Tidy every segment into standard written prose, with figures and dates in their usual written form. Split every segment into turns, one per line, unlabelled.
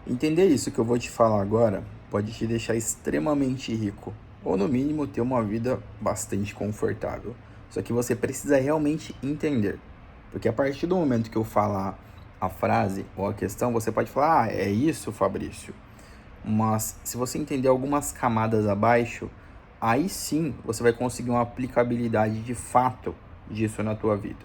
Entender isso que eu vou te falar agora pode te deixar extremamente rico, ou no mínimo ter uma vida bastante confortável. Só que você precisa realmente entender, porque a partir do momento que eu falar a frase ou a questão, você pode falar: "Ah, é isso, Fabrício". Mas se você entender algumas camadas abaixo, aí sim você vai conseguir uma aplicabilidade de fato disso na tua vida.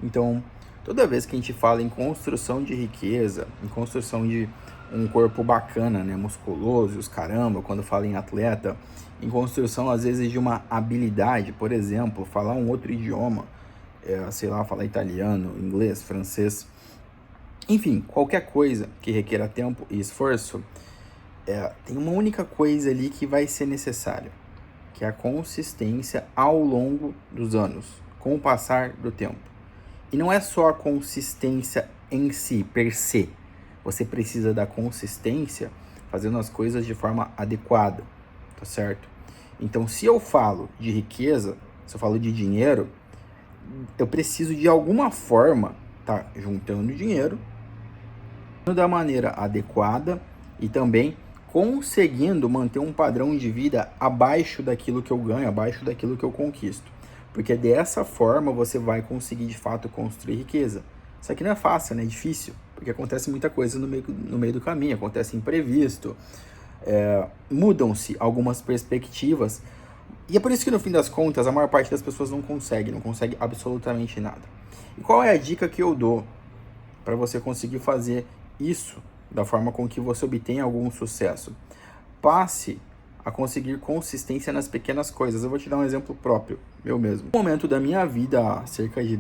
Então, toda vez que a gente fala em construção de riqueza, em construção de um corpo bacana, né, musculoso, os caramba, quando fala em atleta, em construção às vezes de uma habilidade, por exemplo, falar um outro idioma, sei lá, falar italiano, inglês, francês, enfim, qualquer coisa que requer tempo e esforço, tem uma única coisa ali que vai ser necessária, que é a consistência ao longo dos anos, com o passar do tempo. E não é só a consistência em si, per se. Você precisa da consistência fazendo as coisas de forma adequada, tá certo? Então, se eu falo de riqueza, se eu falo de dinheiro, eu preciso de alguma forma tá juntando dinheiro da maneira adequada e também conseguindo manter um padrão de vida abaixo daquilo que eu ganho, abaixo daquilo que eu conquisto. Porque dessa forma você vai conseguir de fato construir riqueza. Isso aqui não é fácil, né? É difícil, porque acontece muita coisa no meio do caminho, acontece imprevisto, mudam-se algumas perspectivas. E é por isso que no fim das contas a maior parte das pessoas não consegue absolutamente nada. E qual é a dica que eu dou para você conseguir fazer isso da forma com que você obtém algum sucesso? Passe a conseguir consistência nas pequenas coisas. Eu vou te dar um exemplo próprio, meu mesmo. No momento da minha vida, há cerca de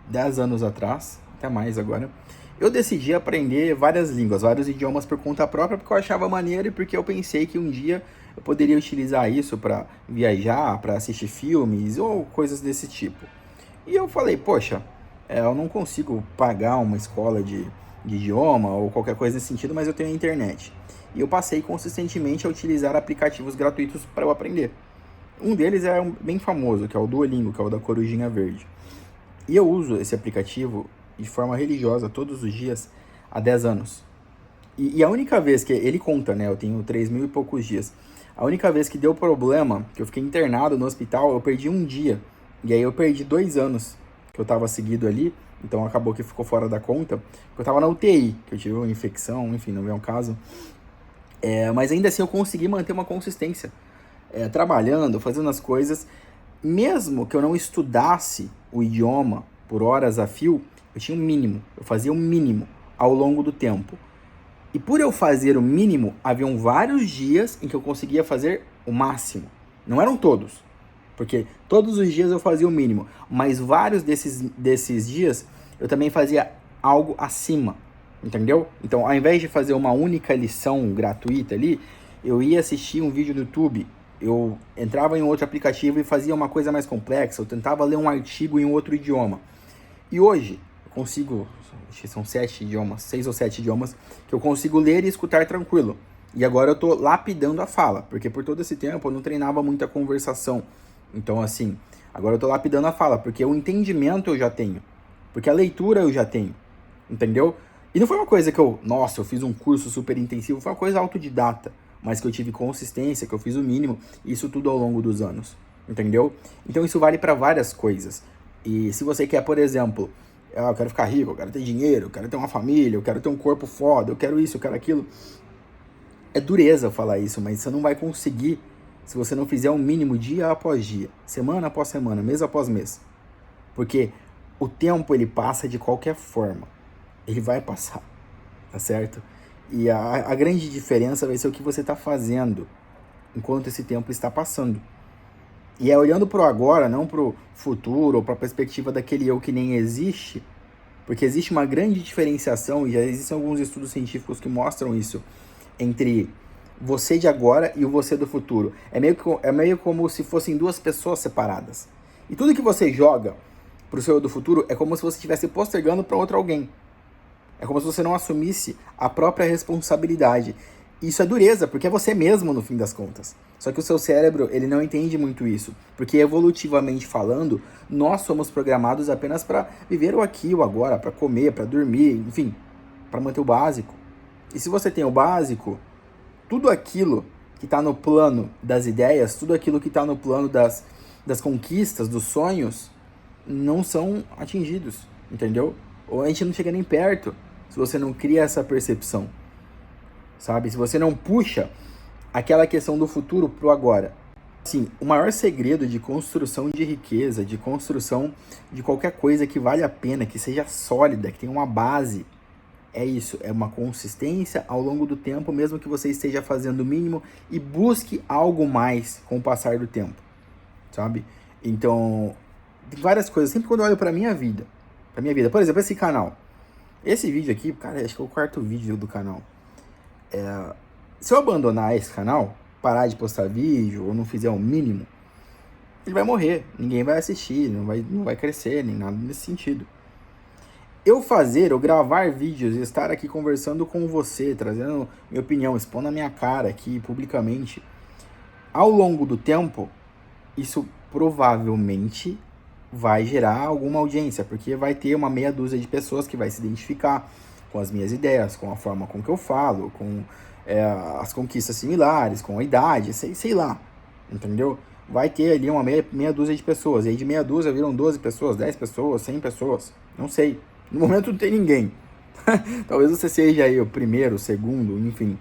10 anos atrás, até mais agora, eu decidi aprender várias línguas, vários idiomas por conta própria, porque eu achava maneiro e porque eu pensei que um dia eu poderia utilizar isso para viajar, para assistir filmes ou coisas desse tipo. E eu falei, poxa, eu não consigo pagar uma escola de idioma ou qualquer coisa nesse sentido, mas eu tenho a internet. E eu passei consistentemente a utilizar aplicativos gratuitos para eu aprender. Um deles é bem famoso, que é o Duolingo, que é o da Corujinha Verde. E eu uso esse aplicativo de forma religiosa todos os dias há 10 anos. E a única vez que ele conta, né? Eu tenho 3 mil e poucos dias. A única vez que deu problema, que eu fiquei internado no hospital, eu perdi um dia. E aí eu perdi 2 anos que eu tava seguido ali. Então acabou que ficou fora da conta. Eu tava na UTI, que eu tive uma infecção, enfim, não é um caso. Mas ainda assim eu consegui manter uma consistência. Trabalhando, fazendo as coisas. Mesmo que eu não estudasse o idioma por horas a fio, eu tinha um mínimo. Eu fazia o mínimo ao longo do tempo. E por eu fazer o mínimo, haviam vários dias em que eu conseguia fazer o máximo. Não eram todos, porque todos os dias eu fazia o mínimo, mas vários desses dias eu também fazia algo acima, entendeu? Então, ao invés de fazer uma única lição gratuita ali, eu ia assistir um vídeo do YouTube, eu entrava em outro aplicativo e fazia uma coisa mais complexa, eu tentava ler um artigo em outro idioma. E hoje, eu consigo, acho que são 7 idiomas, 6 ou 7 idiomas, que eu consigo ler e escutar tranquilo. E agora eu tô lapidando a fala, porque por todo esse tempo eu não treinava muita conversação. Então, assim, agora eu tô lapidando a fala, porque o entendimento eu já tenho. Porque a leitura eu já tenho, entendeu? E não foi uma coisa que eu fiz um curso super intensivo, foi uma coisa autodidata, mas que eu tive consistência, que eu fiz o mínimo, isso tudo ao longo dos anos, entendeu? Então isso vale para várias coisas. E se você quer, por exemplo, eu quero ficar rico, eu quero ter dinheiro, eu quero ter uma família, eu quero ter um corpo foda, eu quero isso, eu quero aquilo. É dureza falar isso, mas você não vai conseguir se você não fizer o mínimo dia após dia, semana após semana, mês após mês. Porque o tempo ele passa de qualquer forma. Ele vai passar, tá certo? E a grande diferença vai ser o que você está fazendo enquanto esse tempo está passando. E é olhando para o agora, não para o futuro ou para a perspectiva daquele eu que nem existe, porque existe uma grande diferenciação, e já existem alguns estudos científicos que mostram isso, entre você de agora e o você do futuro. É meio como se fossem duas pessoas separadas. E tudo que você joga para o seu eu do futuro é como se você estivesse postergando para outro alguém. É como se você não assumisse a própria responsabilidade. Isso é dureza, porque é você mesmo no fim das contas. Só que o seu cérebro, ele não entende muito isso. Porque evolutivamente falando, nós somos programados apenas para viver o aqui, o agora, para comer, para dormir, enfim, para manter o básico. E se você tem o básico, tudo aquilo que está no plano das ideias, tudo aquilo que está no plano das conquistas, dos sonhos, não são atingidos, entendeu? Ou a gente não chega nem perto se você não cria essa percepção, sabe? Se você não puxa aquela questão do futuro pro agora. Sim, o maior segredo de construção de riqueza, de construção de qualquer coisa que vale a pena, que seja sólida, que tenha uma base, é isso, é uma consistência ao longo do tempo, mesmo que você esteja fazendo o mínimo e busque algo mais com o passar do tempo, sabe? Então, tem várias coisas, sempre quando eu olho pra minha vida, por exemplo, esse canal, esse vídeo aqui, cara, acho que é o quarto vídeo do canal. Se eu abandonar esse canal, parar de postar vídeo ou não fizer o mínimo, ele vai morrer, ninguém vai assistir, não vai crescer, nem nada nesse sentido. Eu gravar vídeos e estar aqui conversando com você, trazendo minha opinião, expondo a minha cara aqui publicamente, ao longo do tempo, isso provavelmente vai gerar alguma audiência, porque vai ter uma meia dúzia de pessoas que vai se identificar com as minhas ideias, com a forma com que eu falo, com as conquistas similares, com a idade, sei lá, entendeu? Vai ter ali uma meia dúzia de pessoas, e aí de meia dúzia viram 12 pessoas, 10 pessoas, 100 pessoas, não sei. No momento não tem ninguém. Talvez você seja aí o primeiro, o segundo, enfim.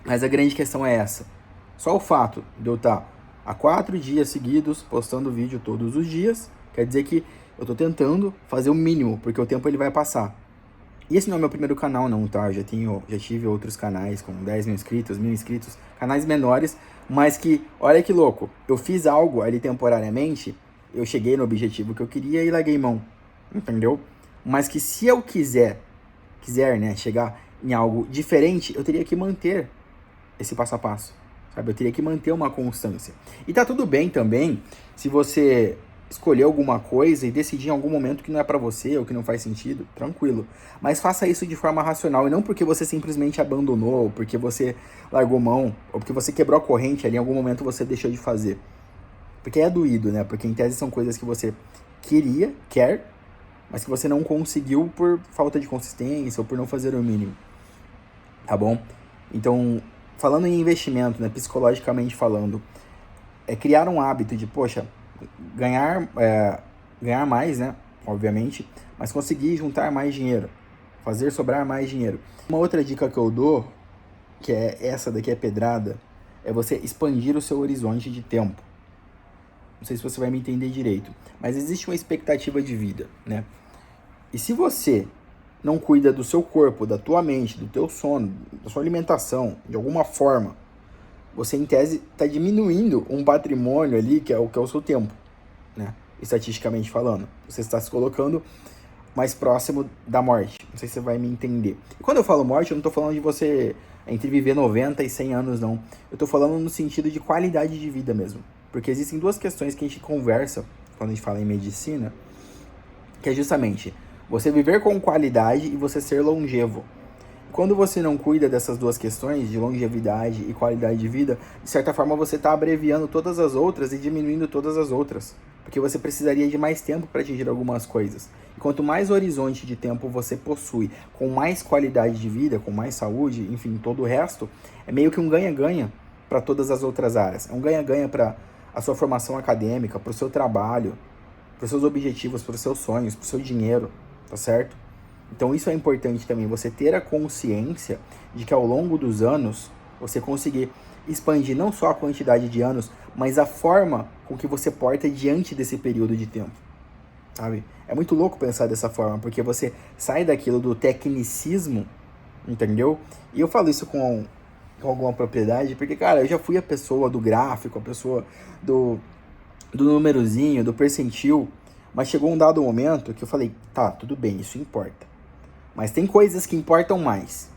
Mas a grande questão é essa. Só o fato de eu estar há 4 dias seguidos postando vídeo todos os dias, quer dizer que eu estou tentando fazer o mínimo, porque o tempo ele vai passar. E esse não é meu primeiro canal não, tá? Eu já tive outros canais com 10 mil inscritos, 1.000 inscritos, canais menores, mas que, olha que louco, eu fiz algo ali temporariamente, eu cheguei no objetivo que eu queria e larguei mão, entendeu? Mas que se eu quiser, né, chegar em algo diferente, eu teria que manter esse passo a passo, sabe? Eu teria que manter uma constância. E tá tudo bem também se você escolher alguma coisa e decidir em algum momento que não é pra você ou que não faz sentido, tranquilo. Mas faça isso de forma racional e não porque você simplesmente abandonou, ou porque você largou mão, ou porque você quebrou a corrente ali, em algum momento você deixou de fazer. Porque é doído, né? Porque em tese são coisas que você quer, mas que você não conseguiu por falta de consistência ou por não fazer o mínimo, tá bom? Então, falando em investimento, né, psicologicamente falando, é criar um hábito de, poxa, ganhar mais, né, obviamente, mas conseguir juntar mais dinheiro, fazer sobrar mais dinheiro. Uma outra dica que eu dou, que é essa daqui é pedrada, é você expandir o seu horizonte de tempo. Não sei se você vai me entender direito, mas existe uma expectativa de vida, né? E se você não cuida do seu corpo, da tua mente, do teu sono, da sua alimentação, de alguma forma, você em tese está diminuindo um patrimônio ali que é o seu tempo, né? Estatisticamente falando. Você está se colocando mais próximo da morte. Não sei se você vai me entender. E quando eu falo morte, eu não estou falando de você entre viver 90 e 100 anos, não. Eu estou falando no sentido de qualidade de vida mesmo. Porque existem duas questões que a gente conversa quando a gente fala em medicina, que é justamente você viver com qualidade e você ser longevo. Quando você não cuida dessas duas questões, de longevidade e qualidade de vida, de certa forma você está abreviando todas as outras e diminuindo todas as outras. Porque você precisaria de mais tempo para atingir algumas coisas. E quanto mais horizonte de tempo você possui, com mais qualidade de vida, com mais saúde, enfim, todo o resto, é meio que um ganha-ganha para todas as outras áreas. É um ganha-ganha para a sua formação acadêmica, para o seu trabalho, para os seus objetivos, para os seus sonhos, para o seu dinheiro, tá certo? Então isso é importante também, você ter a consciência de que ao longo dos anos, você conseguir expandir não só a quantidade de anos, mas a forma com que você porta diante desse período de tempo, sabe? É muito louco pensar dessa forma, porque você sai daquilo do tecnicismo, entendeu? E eu falo isso com alguma propriedade, porque, cara, eu já fui a pessoa do gráfico, a pessoa do númerozinho, do percentil, mas chegou um dado momento que eu falei, tá, tudo bem, isso importa. Mas tem coisas que importam mais,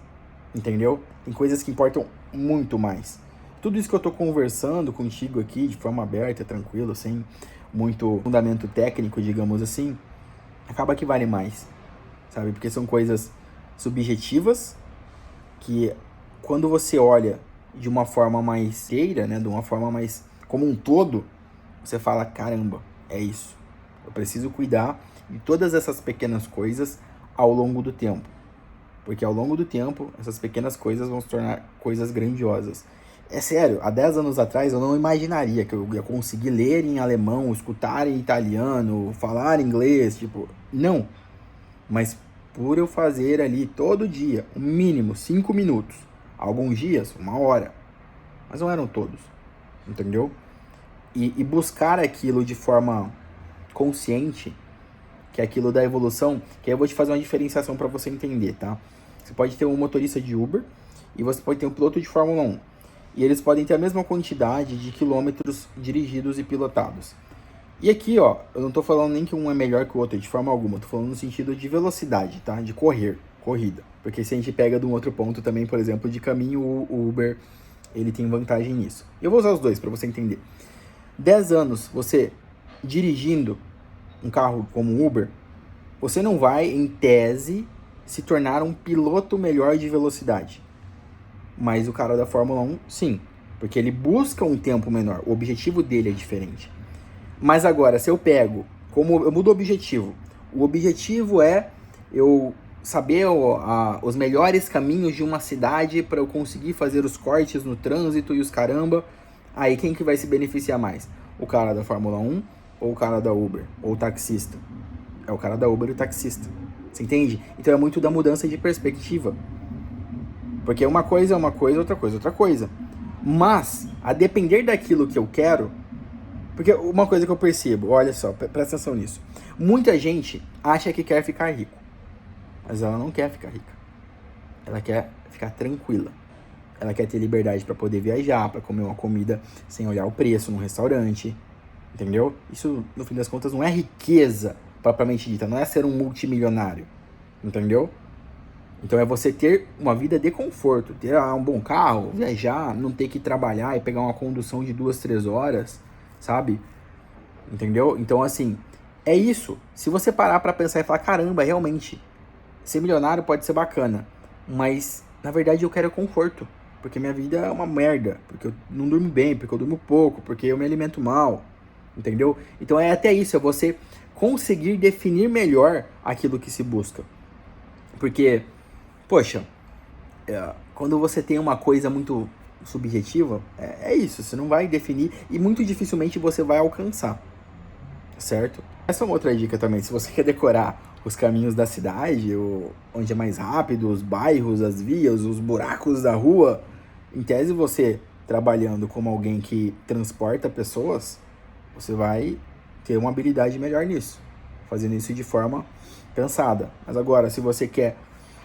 entendeu? Tem coisas que importam muito mais. Tudo isso que eu tô conversando contigo aqui, de forma aberta, tranquila, sem muito fundamento técnico, digamos assim, acaba que vale mais, sabe? Porque são coisas subjetivas que, quando você olha de uma forma mais inteira, né, de uma forma mais como um todo, você fala, caramba, é isso. Eu preciso cuidar de todas essas pequenas coisas ao longo do tempo. Porque ao longo do tempo, essas pequenas coisas vão se tornar coisas grandiosas. É sério, há 10 anos atrás eu não imaginaria que eu ia conseguir ler em alemão, escutar em italiano, falar inglês, tipo, não. Mas por eu fazer ali todo dia, o mínimo 5 minutos, alguns dias, 1 hora, mas não eram todos, entendeu? E buscar aquilo de forma consciente, que é aquilo da evolução, que aí eu vou te fazer uma diferenciação para você entender, tá? Você pode ter um motorista de Uber e você pode ter um piloto de Fórmula 1. E eles podem ter a mesma quantidade de quilômetros dirigidos e pilotados. E aqui, ó, eu não tô falando nem que um é melhor que o outro de forma alguma, eu tô falando no sentido de velocidade, tá? De corrida. Porque se a gente pega de um outro ponto também, por exemplo, de caminho, o Uber, ele tem vantagem nisso. Eu vou usar os dois para você entender. 10 anos você dirigindo um carro como Uber, você não vai, em tese, se tornar um piloto melhor de velocidade. Mas o cara da Fórmula 1, sim. Porque ele busca um tempo menor. O objetivo dele é diferente. Mas agora, se eu pego, como eu mudo o objetivo é eu saber os melhores caminhos de uma cidade para eu conseguir fazer os cortes no trânsito e os caramba. Aí quem que vai se beneficiar mais? O cara da Fórmula 1 ou o cara da Uber? Ou o taxista? É o cara da Uber e o taxista. Você entende? Então é muito da mudança de perspectiva. Porque uma coisa é uma coisa, outra coisa é outra coisa. Mas, a depender daquilo que eu quero... Porque uma coisa que eu percebo, olha só, presta atenção nisso. Muita gente acha que quer ficar rico. Mas ela não quer ficar rica. Ela quer ficar tranquila. Ela quer ter liberdade para poder viajar, para comer uma comida sem olhar o preço num restaurante. Entendeu? Isso, no fim das contas, não é riqueza propriamente dita. Não é ser um multimilionário. Entendeu? Então é você ter uma vida de conforto. Ter um bom carro, viajar, não ter que trabalhar e pegar uma condução de 2, 3 horas, sabe? Entendeu? Então, assim, é isso. Se você parar pra pensar e falar, caramba, realmente, ser milionário pode ser bacana. Mas, na verdade, eu quero conforto. Porque minha vida é uma merda. Porque eu não durmo bem, porque eu durmo pouco, porque eu me alimento mal. Entendeu? Então é até isso, é você conseguir definir melhor aquilo que se busca. Porque, poxa, quando você tem uma coisa muito subjetiva, é isso, você não vai definir e muito dificilmente você vai alcançar, certo? Essa é uma outra dica também, se você quer decorar os caminhos da cidade, onde é mais rápido, os bairros, as vias, os buracos da rua, em tese você trabalhando como alguém que transporta pessoas, você vai ter uma habilidade melhor nisso, fazendo isso de forma pensada. Mas agora, se você quer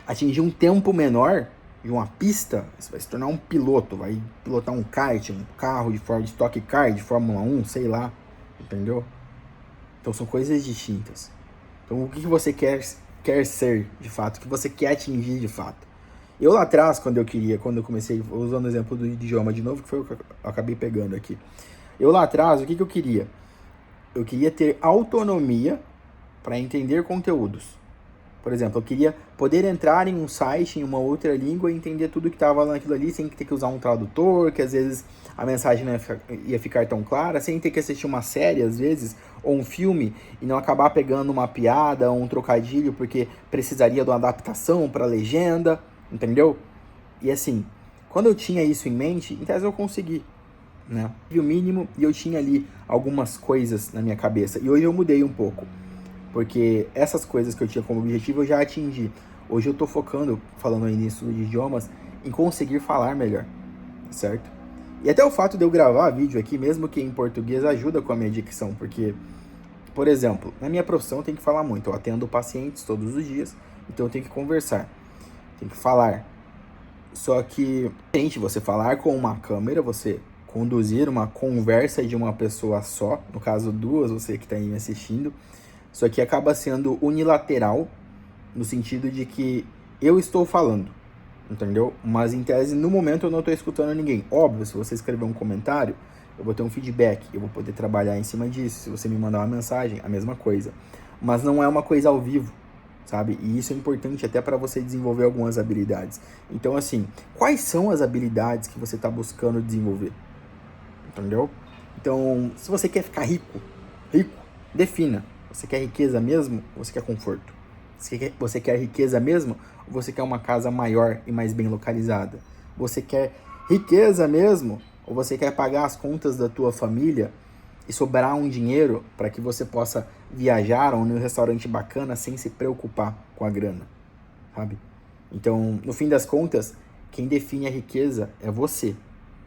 atingir um tempo menor de uma pista, você vai se tornar um piloto, vai pilotar um kart, um carro de Stock Car, de Fórmula 1, sei lá, entendeu? Então são coisas distintas. Então o que você quer ser de fato, o que você quer atingir de fato. Eu lá atrás, quando eu comecei, usando o exemplo do idioma de novo, que foi o que eu acabei pegando aqui. Eu lá atrás, o que eu queria? Eu queria ter autonomia para entender conteúdos. Por exemplo, eu queria poder entrar em um site, em uma outra língua e entender tudo que estava naquilo ali sem ter que usar um tradutor, que às vezes a mensagem não ia ficar tão clara, sem ter que assistir uma série, às vezes, ou um filme, e não acabar pegando uma piada ou um trocadilho, porque precisaria de uma adaptação para a legenda, entendeu? E assim, quando eu tinha isso em mente, em tese eu consegui, né? O mínimo, e eu tinha ali algumas coisas na minha cabeça, e hoje eu mudei um pouco. Porque essas coisas que eu tinha como objetivo eu já atingi. Hoje eu tô focando, falando aí nisso de idiomas, em conseguir falar melhor, certo? E até o fato de eu gravar vídeo aqui, mesmo que em português, ajuda com a minha dicção, porque, por exemplo, na minha profissão eu tenho que falar muito. Eu atendo pacientes todos os dias, então eu tenho que conversar, tenho que falar. Só que, gente, você falar com uma câmera, você conduzir uma conversa de uma pessoa só, no caso duas, você que está aí me assistindo, só que acaba sendo unilateral, no sentido de que eu estou falando, entendeu? Mas em tese, no momento eu não estou escutando ninguém. Óbvio, se você escrever um comentário, eu vou ter um feedback, eu vou poder trabalhar em cima disso. Se você me mandar uma mensagem, a mesma coisa. Mas não é uma coisa ao vivo, sabe? E isso é importante até para você desenvolver algumas habilidades. Então, assim, quais são as habilidades que você está buscando desenvolver? Entendeu? Então, se você quer ficar rico, defina. Você quer riqueza mesmo ou você quer conforto? Você quer riqueza mesmo? Ou você quer uma casa maior e mais bem localizada? Você quer riqueza mesmo? Ou você quer pagar as contas da tua família e sobrar um dinheiro para que você possa viajar ou ir num restaurante bacana sem se preocupar com a grana, sabe? Então, no fim das contas, quem define a riqueza é você,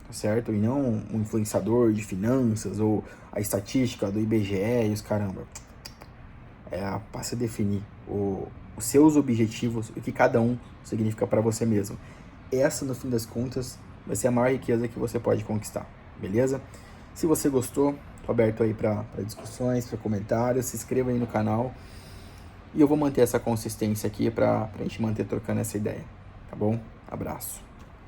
tá certo? E não um influenciador de finanças ou a estatística do IBGE e os caramba. Para se definir os seus objetivos, o que cada um significa para você mesmo. Essa, no fim das contas, vai ser a maior riqueza que você pode conquistar, beleza? Se você gostou, tô aberto aí para discussões, para comentários, se inscreva aí no canal e eu vou manter essa consistência aqui para a gente manter trocando essa ideia, tá bom? Abraço.